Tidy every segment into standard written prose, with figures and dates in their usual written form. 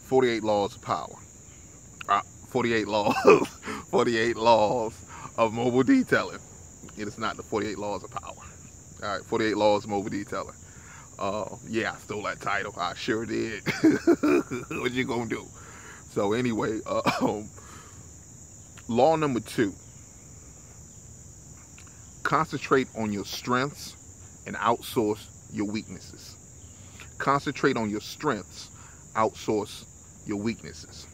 48 laws of power. 48 laws, 48 laws of mobile detailing. It is not the 48 laws of power. All right, 48 laws of mobile detailing. Yeah, I stole that title. I sure did. What you gonna do? So anyway, law number 2. Concentrate on your strengths and outsource your weaknesses. Concentrate on your strengths, outsource your weaknesses.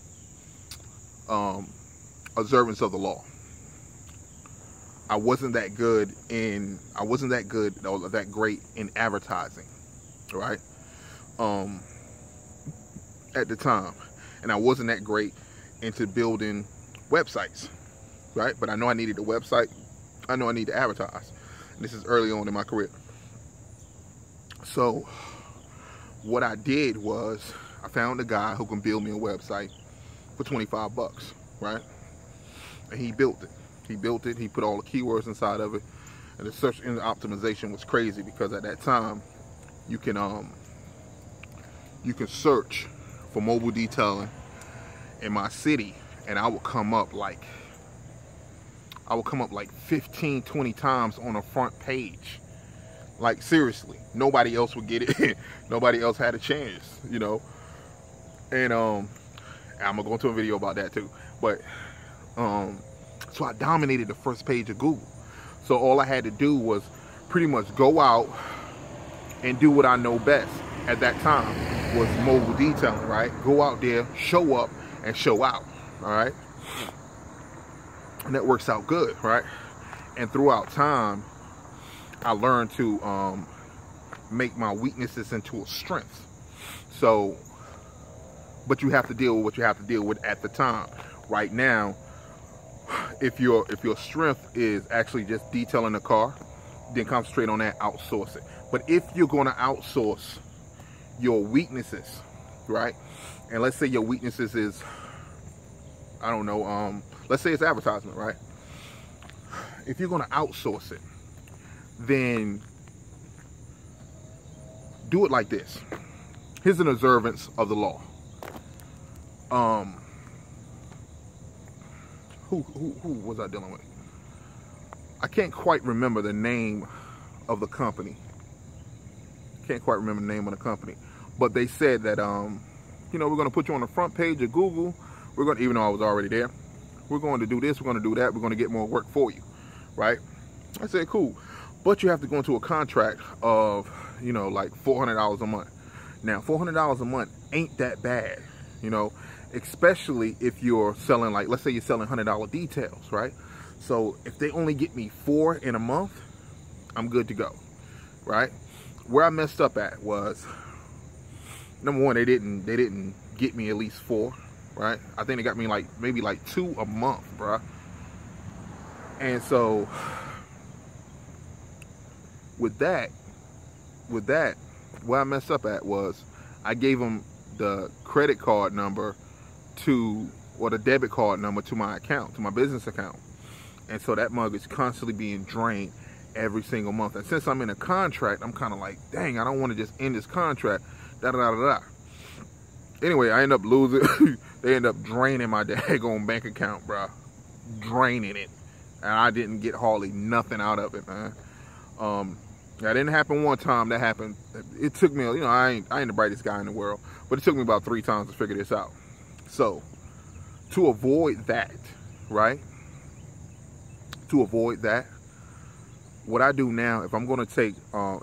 Observance of the law. I wasn't that great in advertising, right? At the time. And I wasn't that great into building websites, right? But I know I needed a website. I know I need to advertise. And this is early on in my career. So what I did was I found a guy who can build me a website for 25 bucks, right? And he built it. He built it. He put all the keywords inside of it. And the search engine optimization was crazy because at that time you can search for mobile detailing in my city, and I would come up like 15, 20 times on the front page. Like seriously, nobody else would get it. Nobody else had a chance, you know. And I'm gonna go into a video about that too. But so I dominated the first page of Google. So all I had to do was pretty much go out and do what I know best at that time was mobile detailing, right? Go out there, show up, and show out, all right? And that works out good, right? And throughout time, I learned to make my weaknesses into a strength. So, but you have to deal with what you have to deal with at the time. Right now, if your strength is actually just detailing a car, then concentrate on that, outsource it. But if you're going to outsource your weaknesses, right? And let's say your weaknesses is, I don't know, let's say it's advertisement, right? If you're going to outsource it, then do it like this. Here's an observance of the law. Who was I dealing with? I can't quite remember the name of the company. Can't quite remember the name of the company. But they said that, you know, we're going to put you on the front page of Google. We're going to, even though I was already there, we're going to do this, we're going to do that, we're going to get more work for you, right? I said, cool. But you have to go into a contract of, you know, like $400 a month. Now, $400 a month ain't that bad, you know, especially if you're selling, like, let's say you're selling $100 details, right? So if they only get me 4 in a month, I'm good to go, right? Where I messed up at was, number one, they didn't get me at least 4, right? I think they got me like maybe like 2 a month, bruh. And so with that, where I messed up at was I gave them the credit card number to, or the debit card number to my account, to my business account. And so that mug is constantly being drained every single month. And since I'm in a contract, I'm kind of like, dang, I don't want to just end this contract. Anyway, I end up losing. They end up draining my daggone bank account, bro. Draining it. And I didn't get hardly nothing out of it, man. That didn't happen one time. That happened. It took me, you know, I ain't the brightest guy in the world, but it took me about 3 times to figure this out. So, to avoid that, right? To avoid that, what I do now, if I'm going to take,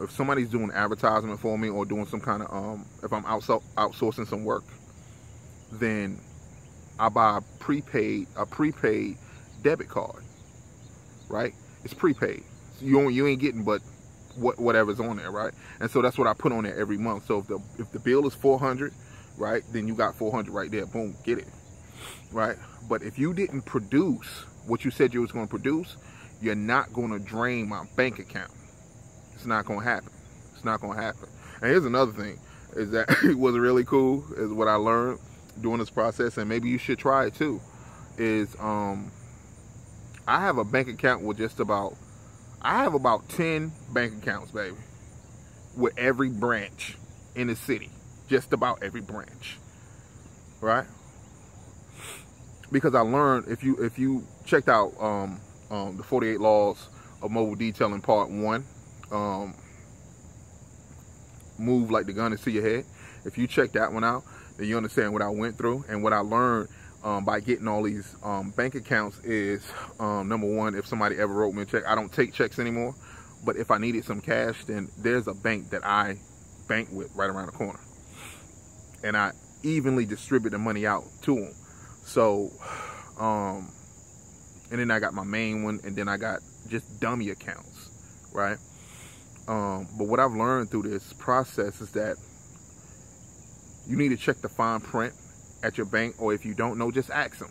if somebody's doing advertisement for me or doing some kind of, if I'm outsourcing some work, then I buy a prepaid debit card, right? It's prepaid. So you ain't getting but whatever's on there, right? And so that's what I put on there every month. So if the bill is $400, right, then you got $400 right there. Boom, get it, right? But if you didn't produce what you said you was going to produce, you're not going to drain my bank account. It's not going to happen. It's not going to happen. And here's another thing, is that it was really cool, is what I learned doing this process, and maybe you should try it too, is I have a bank account with I have about 10 bank accounts, baby, with every branch in the city. Just about every branch. right? Because I learned, if you checked out the 48 Laws of Mobile Detailing Part 1, move like the gun is to your head. If you check that one out, then you understand what I went through and what I learned by getting all these bank accounts is, number one, if somebody ever wrote me a check, I don't take checks anymore, but if I needed some cash, then there's a bank that I bank with right around the corner, and I evenly distribute the money out to them. So and then I got my main one, and then I got just dummy accounts, right? But what I've learned through this process is that you need to check the fine print at your bank, or if you don't know, just ask them.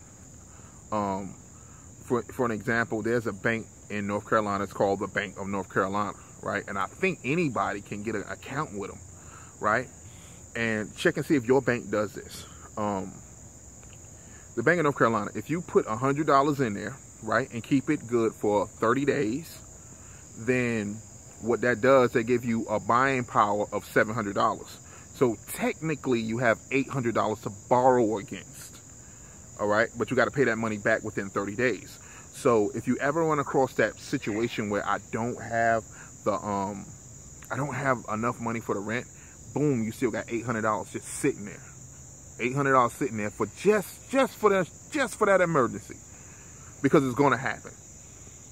For an example, there's a bank in North Carolina. It's called the Bank of North Carolina, right? And I think anybody can get an account with them, right? And check and see if your bank does this. The Bank of North Carolina, if you put $100 in there, right, and keep it good for 30 days, then what that does, they give you a buying power of $700. So technically you have $800 to borrow against, all right? But you got to pay that money back within 30 days. So if you ever run across that situation where I don't have enough money for the rent, boom, you still got $800 just sitting there. $800 sitting there for just for that emergency, because it's going to happen.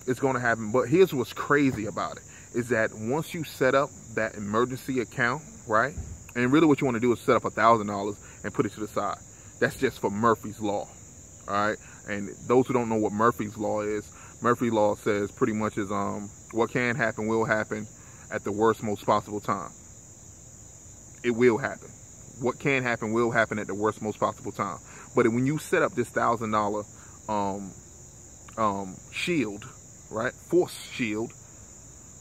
It's going to happen. But here's what's crazy about it is that once you set up that emergency account, right? And really what you want to do is set up $1,000 and put it to the side. That's just for Murphy's Law, all right? And those who don't know what Murphy's Law is, Murphy's Law says pretty much is what can happen will happen at the worst, most possible time. It will happen. What can happen will happen at the worst, most possible time. But when you set up this $1,000 shield, right, force shield,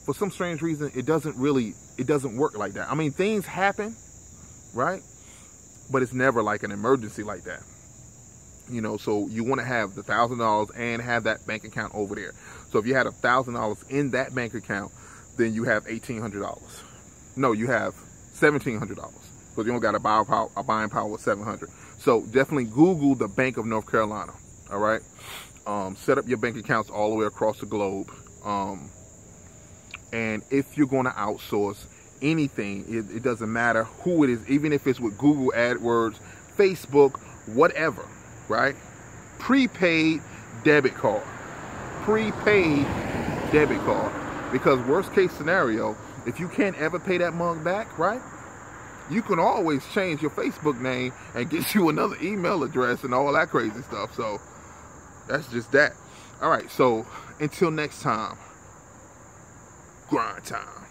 for some strange reason, it doesn't work like that. I mean, things happen, right? But it's never like an emergency like that. You know, so you want to have the $1,000 and have that bank account over there. So if you had $1,000 in that bank account, then you have $1,800. No, you have $1,700, because you only got a buying power of $700. So definitely Google the Bank of North Carolina. All right, set up your bank accounts all the way across the globe. And if you're going to outsource anything, it doesn't matter who it is, even if it's with Google AdWords, Facebook, whatever, right? Prepaid debit card. Prepaid debit card. Because worst case scenario, if you can't ever pay that mug back, right? You can always change your Facebook name and get you another email address and all that crazy stuff. So that's just that. All right, so until next time, grind time.